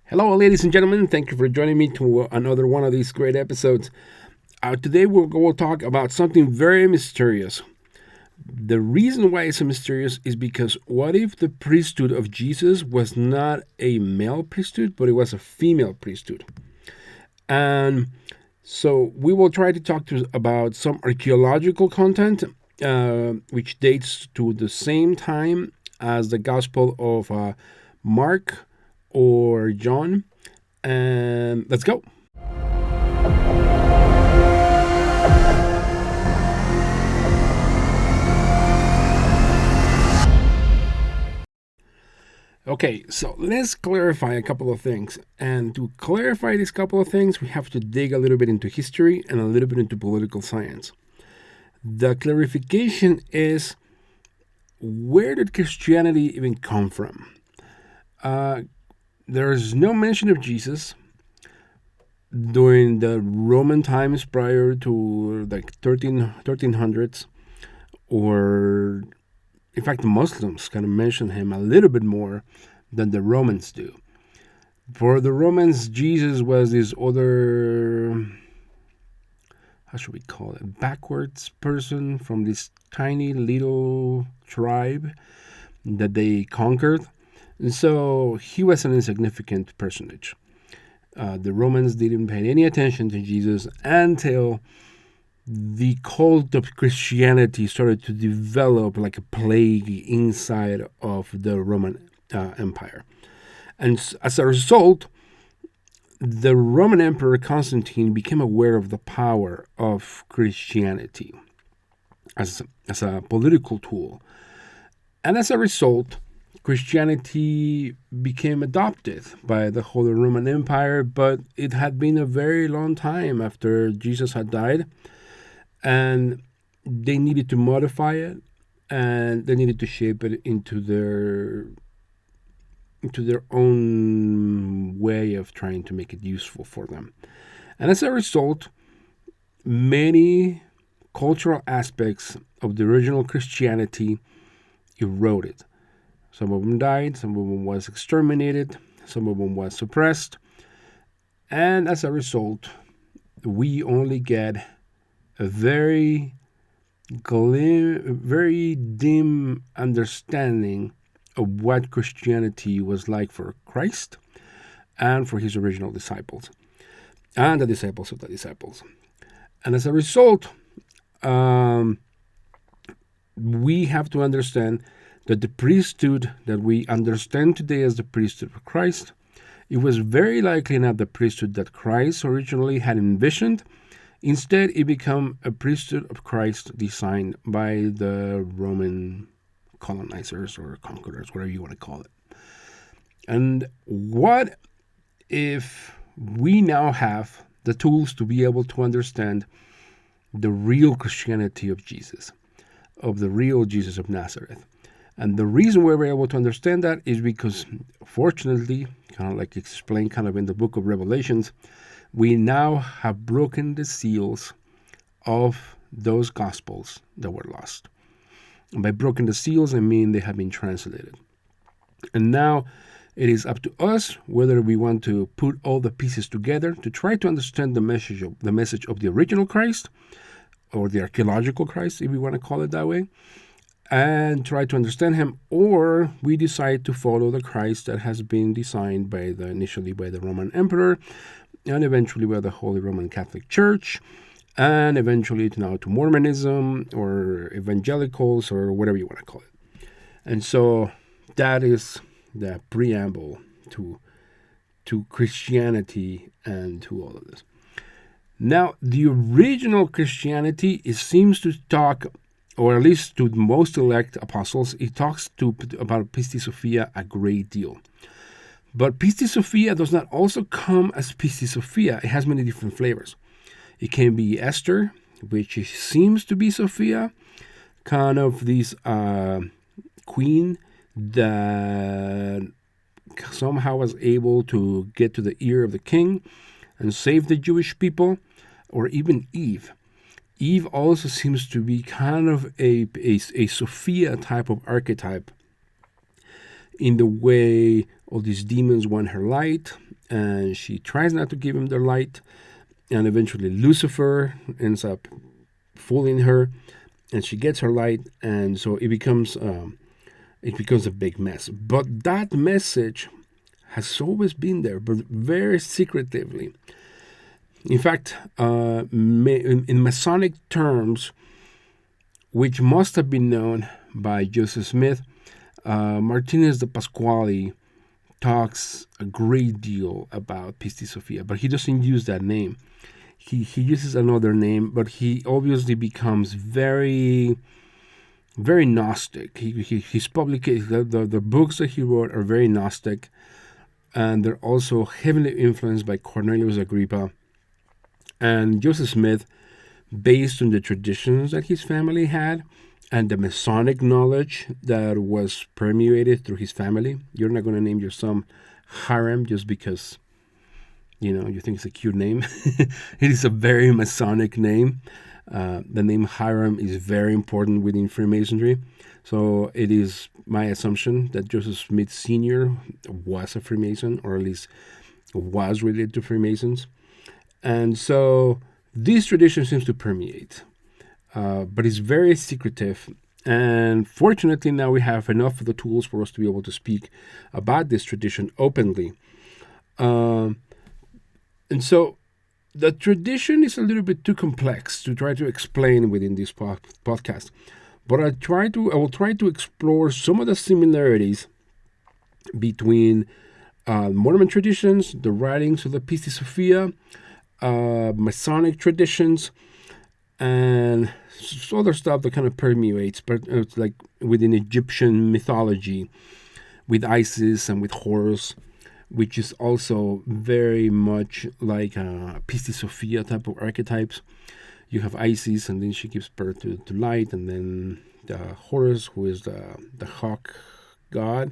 Hello, ladies and gentlemen. Thank you for joining me to another one of these great episodes. Today, we'll talk about something very mysterious. The reason why it's so mysterious is because what if the priesthood of Jesus was not a male priesthood, but it was a female priesthood? And so we will try to talk about some archaeological content, which dates to the same time as the Gospel of Mark or John. And let's go. Okay, so let's clarify a couple of things. And to clarify these couple of things, we have to dig a little bit into history and a little bit into political science. The clarification is, where did Christianity even come from? There's no mention of Jesus during the Roman times prior to like 1300s, or in fact, the Muslims kind of mention him a little bit more than the Romans do. For the Romans, Jesus was this other, how should we call it, backwards person from this tiny little tribe that they conquered. And so he was an insignificant personage. The Romans didn't pay any attention to Jesus until the cult of Christianity started to develop like a plague inside of the Roman Empire. And as a result, the Roman Emperor Constantine became aware of the power of Christianity as a political tool. And as a result, Christianity became adopted by the Holy Roman Empire, but it had been a very long time after Jesus had died, and they needed to modify it, and they needed to shape it into their own way of trying to make it useful for them. And as a result, many cultural aspects of the original Christianity eroded. Some of them died, some of them was exterminated, some of them was suppressed, and as a result, we only get a very dim understanding of what Christianity was like for Christ and for his original disciples and the disciples of the disciples. And as a result, we have to understand that the priesthood that we understand today as the priesthood of Christ, it was very likely not the priesthood that Christ originally had envisioned. Instead, it became a priesthood of Christ designed by the Roman colonizers or conquerors, whatever you want to call it. And what if we now have the tools to be able to understand the real Christianity of Jesus, of the real Jesus of Nazareth? And the reason why we're able to understand that is because, fortunately, kind of like explained kind of in the book of Revelations, we now have broken the seals of those gospels that were lost. And by broken the seals, I mean they have been translated. And now it is up to us whether we want to put all the pieces together to try to understand the message of the original Christ, or the archaeological Christ, if we want to call it that way, and try to understand him, or we decide to follow the Christ that has been designed initially by the Roman Emperor, and eventually by the Holy Roman Catholic Church, and eventually now to Mormonism or evangelicals or whatever you want to call it. And so that is the preamble to Christianity and to all of this. Now, the original Christianity, it seems to talk, or at least to most elect apostles, it talks about Pistis Sophia a great deal. But Pistis Sophia does not also come as Pistis Sophia. It has many different flavors. It can be Esther, which seems to be Sophia, kind of this queen that somehow was able to get to the ear of the king and save the Jewish people, or even Eve. Eve also seems to be kind of a Sophia type of archetype, in the way all these demons want her light, and she tries not to give him the light, and eventually Lucifer ends up fooling her, and she gets her light, and so it becomes a big mess. But that message has always been there, but very secretively. In fact, in Masonic terms, which must have been known by Joseph Smith, Martinez de Pasquale talks a great deal about Pistis Sophia, but he doesn't use that name. He uses another name, but he obviously becomes very, very Gnostic. His the books that he wrote are very Gnostic, and they're also heavily influenced by Cornelius Agrippa and Joseph Smith, based on the traditions that his family had and the Masonic knowledge that was permeated through his family. You're not going to name your son Hiram just because, you think it's a cute name. It is a very Masonic name. The name Hiram is very important within Freemasonry. So it is my assumption that Joseph Smith Sr. was a Freemason, or at least was related to Freemasons. And so this tradition seems to permeate, but it's very secretive. And fortunately, now we have enough of the tools for us to be able to speak about this tradition openly. And so the tradition is a little bit too complex to try to explain within this podcast. But I will try to explore some of the similarities between Mormon traditions, the writings of the Pistis Sophia, Masonic traditions, and other stuff that kind of permeates, but it's like within Egyptian mythology, with Isis and with Horus, which is also very much like Pistis Sophia type of archetypes. You have Isis, and then she gives birth to light, and then the Horus, who is the hawk god,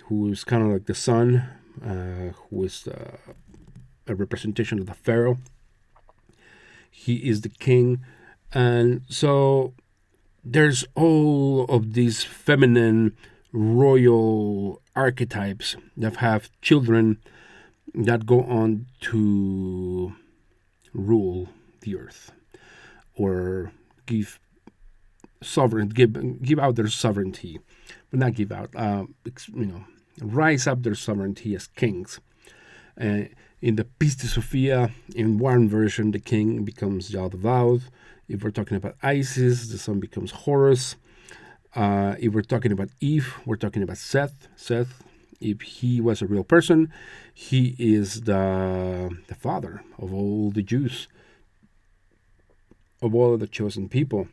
who is kind of like the sun, who is a representation of the pharaoh. He is the king, and so there's all of these feminine royal archetypes that have children that go on to rule the earth, or give out their sovereignty, but not give out, rise up their sovereignty as kings. In the Pistis Sophia, in one version, the king becomes Yaldabaoth. If we're talking about Isis, the son becomes Horus. If we're talking about Eve, we're talking about Seth. Seth, if he was a real person, he is the father of all the Jews, of all of the chosen people.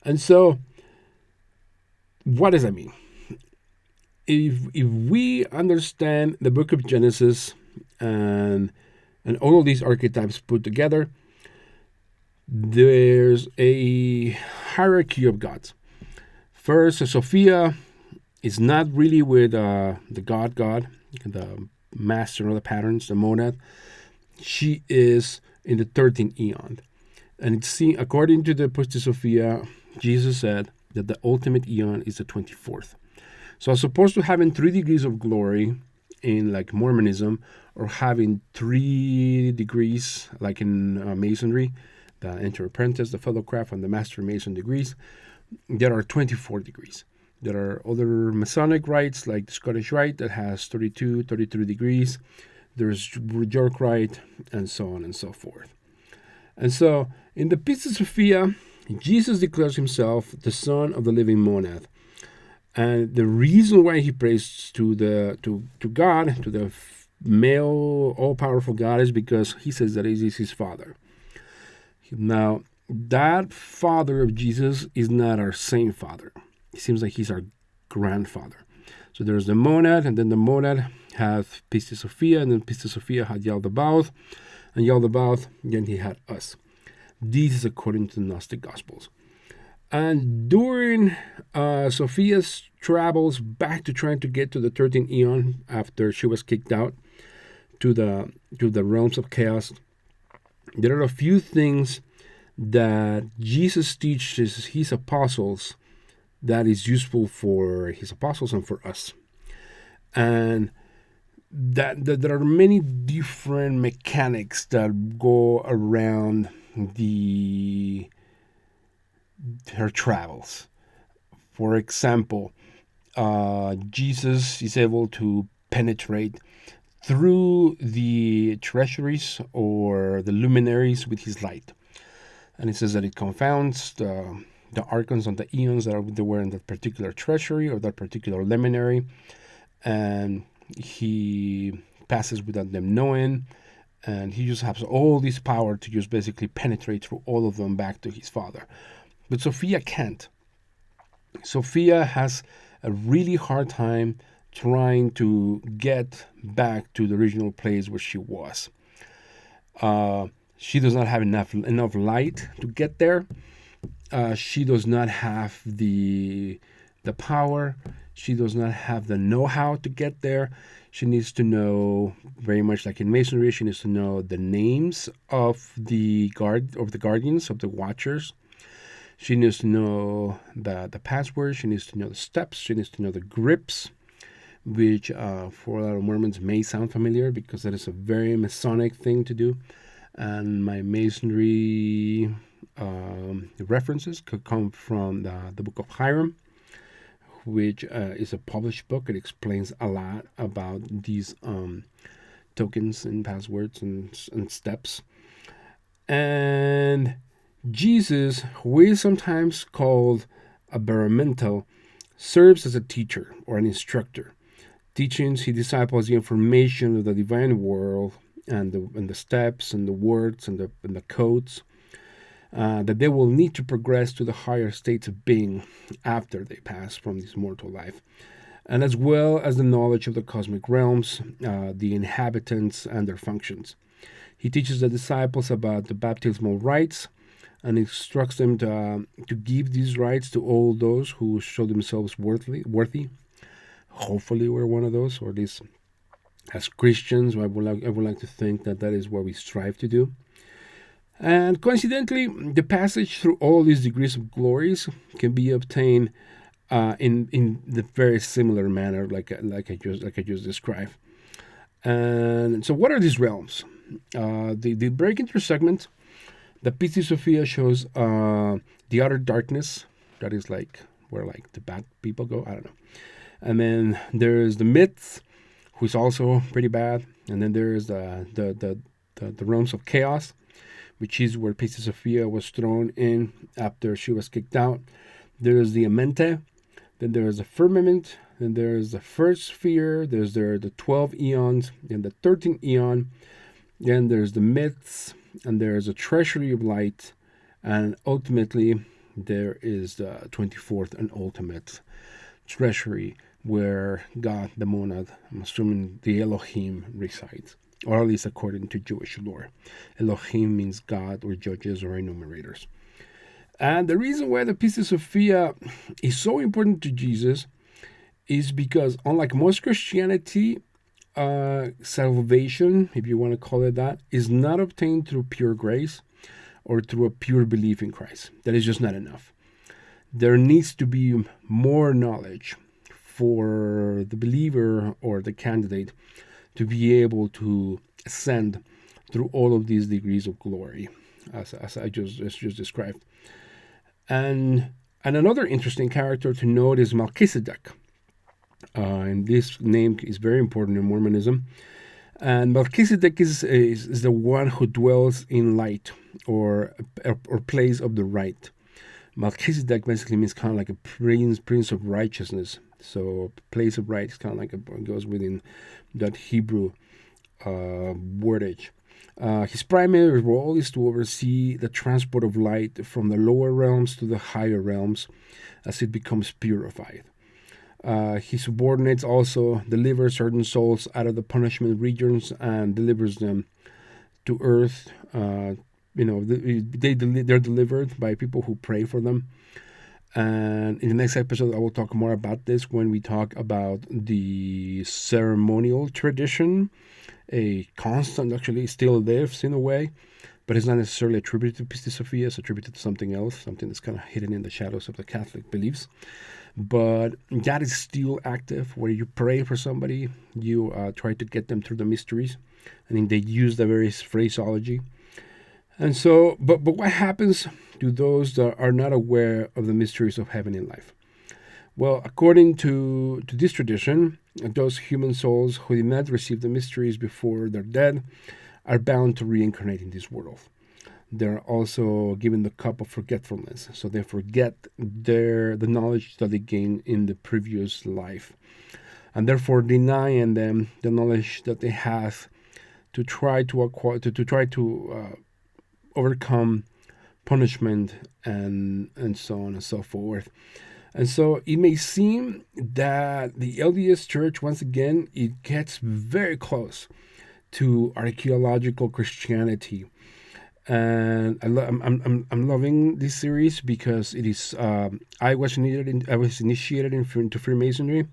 And so, what does that mean? If we understand the book of Genesis and all of these archetypes put together, there's a hierarchy of gods. First, Sophia is not really with the god, the master of the patterns, the monad. She is in the 13th eon. And it's seen, according to the Pistis Sophia, Jesus said that the ultimate eon is the 24th. So as opposed to having 3 degrees of glory in like Mormonism, or having 3 degrees like in Masonry, the Enter Apprentice, the Fellowcraft, and the Master Mason degrees, there are 24 degrees. There are other Masonic rites like the Scottish Rite that has 32, 33 degrees. There's York Rite, and so on and so forth. And so in the Pistis Sophia, Jesus declares himself the Son of the Living Monad. And the reason why he prays to God, to the male, all-powerful God, is because he says that he is his father. Now, that father of Jesus is not our same father. It seems like he's our grandfather. So there's the monad, and then the monad has Pistis Sophia, and then Pistis Sophia had Yaldabaoth, and Yaldabaoth, then he had us. This is according to the Gnostic Gospels. And during Sophia's travels back to trying to get to the 13th eon after she was kicked out to the realms of chaos, there are a few things that Jesus teaches his apostles that is useful for his apostles and for us. And that there are many different mechanics that go around the her travels. For example, Jesus is able to penetrate through the treasuries or the luminaries with his light. And it says that it confounds the archons and the eons that were in that particular treasury or that particular luminary. And he passes without them knowing. And he just has all this power to just basically penetrate through all of them back to his father. But Sophia can't. Sophia has a really hard time trying to get back to the original place where she was. She does not have enough light to get there. She does not have the power. She does not have the know-how to get there. She needs to know, very much like in masonry, she needs to know the names of the guardians, of the watchers. She needs to know the passwords. She needs to know the steps. She needs to know the grips, which for a lot of Mormons may sound familiar because that is a very Masonic thing to do. And my masonry references could come from the Book of Hiram, which is a published book. It explains a lot about these tokens and passwords and steps. And Jesus, who is sometimes called a baromental, serves as a teacher or an instructor, teaching his disciples the information of the divine world and the steps and the words and the codes that they will need to progress to the higher states of being after they pass from this mortal life, and as well as the knowledge of the cosmic realms, the inhabitants, and their functions. He teaches the disciples about the baptismal rites and instructs them to give these rites to all those who show themselves worthy. Hopefully, we're one of those, or at least as Christians, I would like to think that is what we strive to do. And coincidentally, the passage through all these degrees of glories can be obtained in the very similar manner, like I just described. And so, what are these realms? The break into segment, the Pistis Sophia shows the outer darkness. That is like where like the bad people go. I don't know. And then there's the myths, who's also pretty bad. And then there's the realms of chaos, which is where Pistis Sophia was thrown in after she was kicked out. There's the Amente, then there's the firmament, then there's the first sphere, there's the 12 eons, then the 13th eon, then there's the myths, and there's a treasury of light, and ultimately there is the 24th and ultimate treasury where God, the monad, I'm assuming the Elohim, resides, or at least according to Jewish lore. Elohim means God or judges or enumerators. And the reason why the Pistis Sophia is so important to Jesus is because, unlike most Christianity, salvation, if you want to call it that, is not obtained through pure grace or through a pure belief in Christ. That is just not enough. There needs to be more knowledge for the believer or the candidate to be able to ascend through all of these degrees of glory, as I just described. And another interesting character to note is Melchizedek. And this name is very important in Mormonism. And Melchizedek is the one who dwells in light or place of the right. Melchizedek basically means kind of like a prince of righteousness. So place of right is kind of like goes within that Hebrew wordage. His primary role is to oversee the transport of light from the lower realms to the higher realms as it becomes purified. His subordinates also deliver certain souls out of the punishment regions and delivers them to earth. They're delivered by people who pray for them. And in the next episode, I will talk more about this when we talk about the ceremonial tradition. A constant actually still lives in a way, but it's not necessarily attributed to Pistis Sophia. It's attributed to something else, something that's kind of hidden in the shadows of the Catholic beliefs. but that is still active. Where you pray for somebody, you try to get them through the mysteries. I mean, they use the various phraseology. And so, but what happens to those that are not aware of the mysteries of heaven and life? Well, according to this tradition, those human souls who did not receive the mysteries before they're dead are bound to reincarnate in this world. They're also given the cup of forgetfulness, so they forget the knowledge that they gained in the previous life, and therefore denying them the knowledge that they have to try to acquire, to try to overcome punishment and so on and so forth. And so it may seem that the LDS Church, once again, it gets very close to archaeological Christianity. And I'm loving this series because it is I was initiated into Freemasonry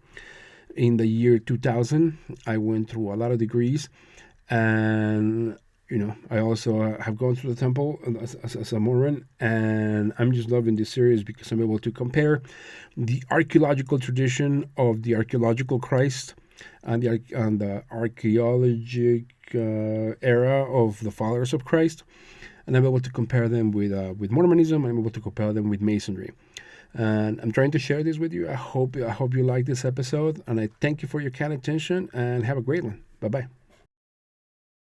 in the year 2000. I went through a lot of degrees, and I also have gone through the temple as a Mormon, and I'm just loving this series because I'm able to compare the archaeological tradition of the archaeological Christ and the archaeologic era of the followers of Christ, and I'm able to compare them with Mormonism. I'm able to compare them with Masonry, and I'm trying to share this with you. I hope you like this episode, and I thank you for your kind attention, and have a great one. Bye bye.